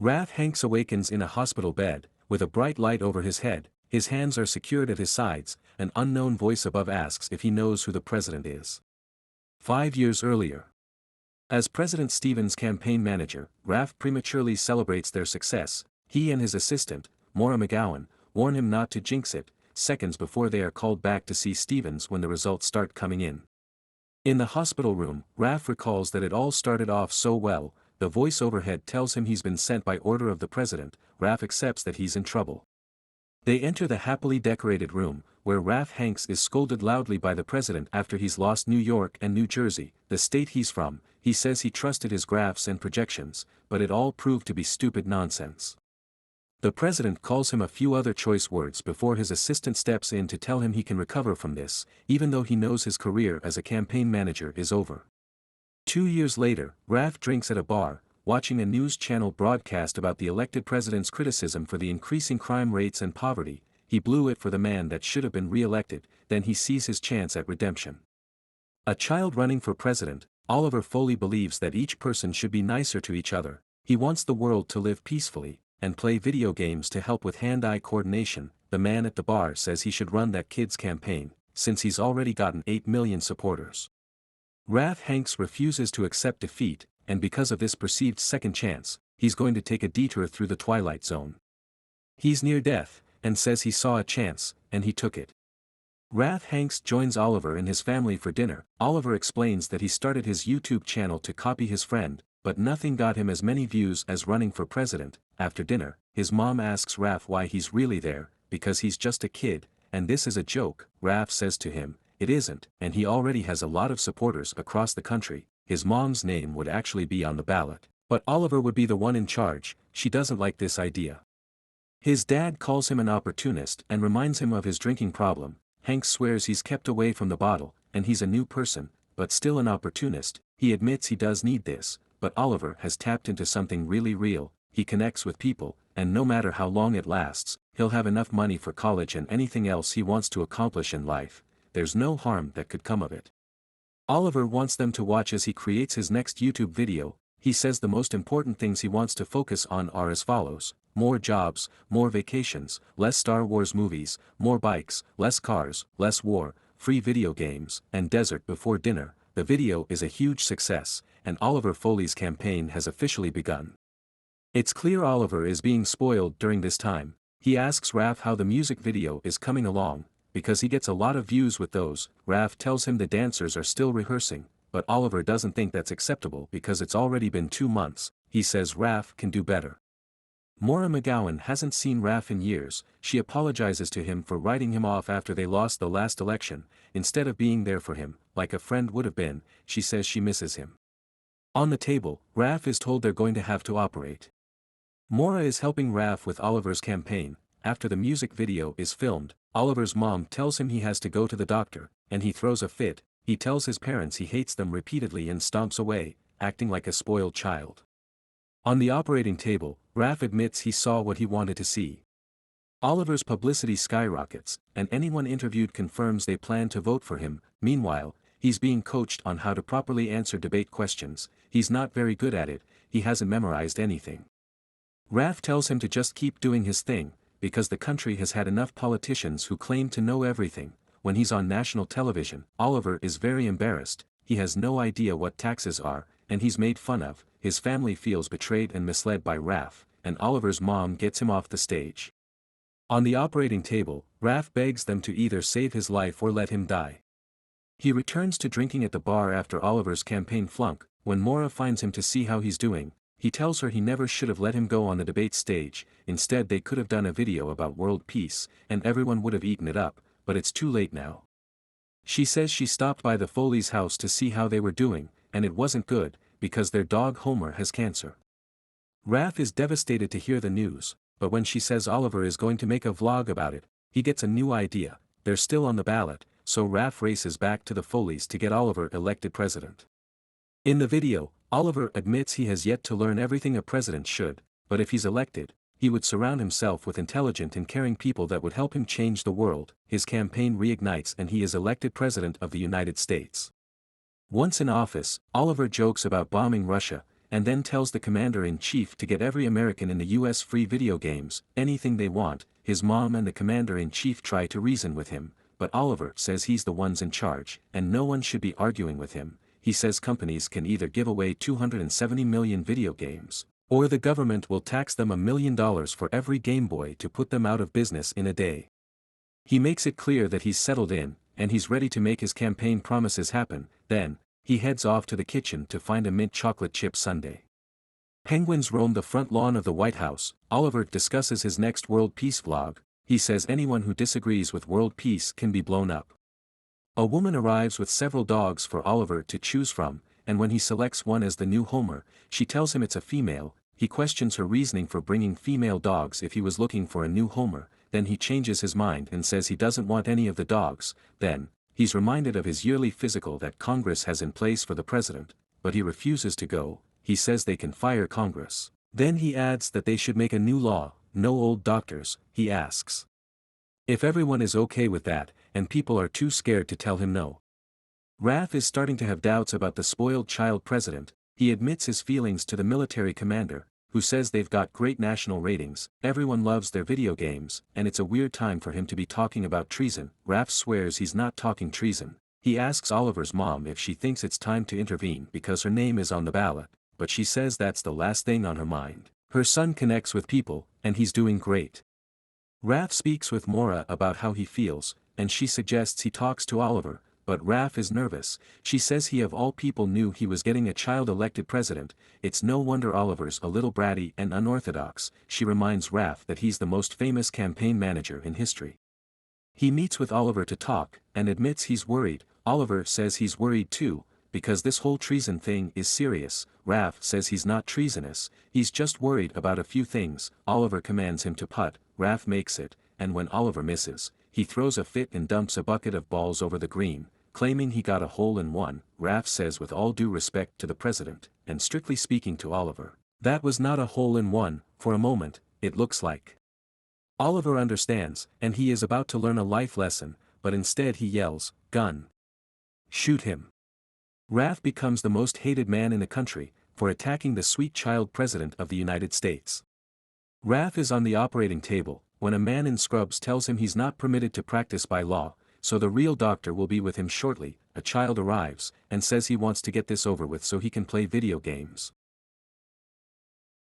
Raph Hanks awakens in a hospital bed, with a bright light over his head, his hands are secured at his sides, an unknown voice above asks if he knows who the president is. 5 years earlier. As President Stevens' campaign manager, Raph prematurely celebrates their success. He and his assistant, Maura McGowan, warn him not to jinx it, seconds before they are called back to see Stevens when the results start coming in. In the hospital room, Raph recalls that it all started off so well. The voice overhead tells him he's been sent by order of the president. Raph accepts that he's in trouble. They enter the happily decorated room, where Raph Hanks is scolded loudly by the president after he's lost New York and New Jersey, the state he's from. He says he trusted his graphs and projections, but it all proved to be stupid nonsense. The president calls him a few other choice words before his assistant steps in to tell him he can recover from this, even though he knows his career as a campaign manager is over. 2 years later, Raph drinks at a bar, watching a news channel broadcast about the elected president's criticism for the increasing crime rates and poverty. He blew it for the man that should have been re-elected. Then he sees his chance at redemption. A child running for president, Oliver Foley believes that each person should be nicer to each other. He wants the world to live peacefully, and play video games to help with hand-eye coordination. The man at the bar says he should run that kid's campaign, since he's already gotten 8 million supporters. Raph Hanks refuses to accept defeat, and because of this perceived second chance, he's going to take a detour through the Twilight Zone. He's near death, and says he saw a chance, and he took it. Raph Hanks joins Oliver and his family for dinner. Oliver explains that he started his YouTube channel to copy his friend, but nothing got him as many views as running for president. After dinner, his mom asks Raph why he's really there, because he's just a kid, and this is a joke. Raph says to him, it isn't, and he already has a lot of supporters across the country. His mom's name would actually be on the ballot, but Oliver would be the one in charge. She doesn't like this idea. His dad calls him an opportunist and reminds him of his drinking problem. Hanks swears he's kept away from the bottle, and he's a new person, but still an opportunist. He admits he does need this, but Oliver has tapped into something really real. He connects with people, and no matter how long it lasts, he'll have enough money for college and anything else he wants to accomplish in life. There's no harm that could come of it. Oliver wants them to watch as he creates his next YouTube video. He says the most important things he wants to focus on are as follows: more jobs, more vacations, less Star Wars movies, more bikes, less cars, less war, free video games, and desert before dinner. The video is a huge success, and Oliver Foley's campaign has officially begun. It's clear Oliver is being spoiled during this time. He asks Raph how the music video is coming along, because he gets a lot of views with those. Raph tells him the dancers are still rehearsing, but Oliver doesn't think that's acceptable because it's already been 2 months. He says Raph can do better. Maura McGowan hasn't seen Raph in years. She apologizes to him for writing him off after they lost the last election. Instead of being there for him, like a friend would have been, she says she misses him. On the table, Raph is told they're going to have to operate. Maura is helping Raph with Oliver's campaign. After the music video is filmed, Oliver's mom tells him he has to go to the doctor, and he throws a fit. He tells his parents he hates them repeatedly and stomps away, acting like a spoiled child. On the operating table, Raph admits he saw what he wanted to see. Oliver's publicity skyrockets, and anyone interviewed confirms they plan to vote for him. Meanwhile, he's being coached on how to properly answer debate questions. He's not very good at it. He hasn't memorized anything. Raph tells him to just keep doing his thing, because the country has had enough politicians who claim to know everything. When he's on national television, Oliver is very embarrassed. He has no idea what taxes are, and he's made fun of. His family feels betrayed and misled by Raph, and Oliver's mom gets him off the stage. On the operating table, Raph begs them to either save his life or let him die. He returns to drinking at the bar after Oliver's campaign flunk. When Maura finds him to see how he's doing, he tells her he never should have let him go on the debate stage. Instead, they could have done a video about world peace, and everyone would have eaten it up, but it's too late now. She says she stopped by the Foley's house to see how they were doing, and it wasn't good, because their dog Homer has cancer. Raph is devastated to hear the news, but when she says Oliver is going to make a vlog about it, he gets a new idea. They're still on the ballot, so Raph races back to the Foleys to get Oliver elected president. In the video, Oliver admits he has yet to learn everything a president should, but if he's elected, he would surround himself with intelligent and caring people that would help him change the world. His campaign reignites and he is elected president of the United States. Once in office, Oliver jokes about bombing Russia. and then tells the commander-in-chief to get every American in the US free video games, anything they want. His mom and the commander-in-chief try to reason with him, but Oliver says he's the ones in charge, and no one should be arguing with him. He says companies can either give away 270 million video games, or the government will tax them $1 million for every Game Boy to put them out of business in a day. He makes it clear that he's settled in, and he's ready to make his campaign promises happen. Then, he heads off to the kitchen to find a mint chocolate chip sundae. Penguins roam the front lawn of the White House. Oliver discusses his next world peace vlog. He says anyone who disagrees with world peace can be blown up. A woman arrives with several dogs for Oliver to choose from, and when he selects one as the new Homer, she tells him it's a female. He questions her reasoning for bringing female dogs if he was looking for a new Homer. Then he changes his mind and says he doesn't want any of the dogs. Then, he's reminded of his yearly physical that Congress has in place for the president, but he refuses to go. He says they can fire Congress. Then he adds that they should make a new law, no old doctors. He asks if everyone is okay with that, and people are too scared to tell him no. Raph is starting to have doubts about the spoiled child president. He admits his feelings to the military commander, who says they've got great national ratings, everyone loves their video games, and it's a weird time for him to be talking about treason. Raph swears he's not talking treason. He asks Oliver's mom if she thinks it's time to intervene because her name is on the ballot, but she says that's the last thing on her mind. Her son connects with people, and he's doing great. Raph speaks with Maura about how he feels, and she suggests he talks to Oliver, but Raph is nervous. She says he of all people knew he was getting a child elected president. It's no wonder Oliver's a little bratty and unorthodox. She reminds Raph that he's the most famous campaign manager in history. He meets with Oliver to talk, and admits he's worried. Oliver says he's worried too, because this whole treason thing is serious. Raph says he's not treasonous, he's just worried about a few things. Oliver commands him to putt. Raph makes it, and when Oliver misses, he throws a fit and dumps a bucket of balls over the green, claiming he got a hole-in-one. Raph says with all due respect to the president, and strictly speaking to Oliver, that was not a hole-in-one. For a moment, it looks like. Oliver understands, and he is about to learn a life lesson, but instead he yells, "Gun! Shoot him!" Raph becomes the most hated man in the country, for attacking the sweet child president of the United States. Raph is on the operating table, when a man in scrubs tells him he's not permitted to practice by law, so the real doctor will be with him shortly. A child arrives, and says he wants to get this over with so he can play video games.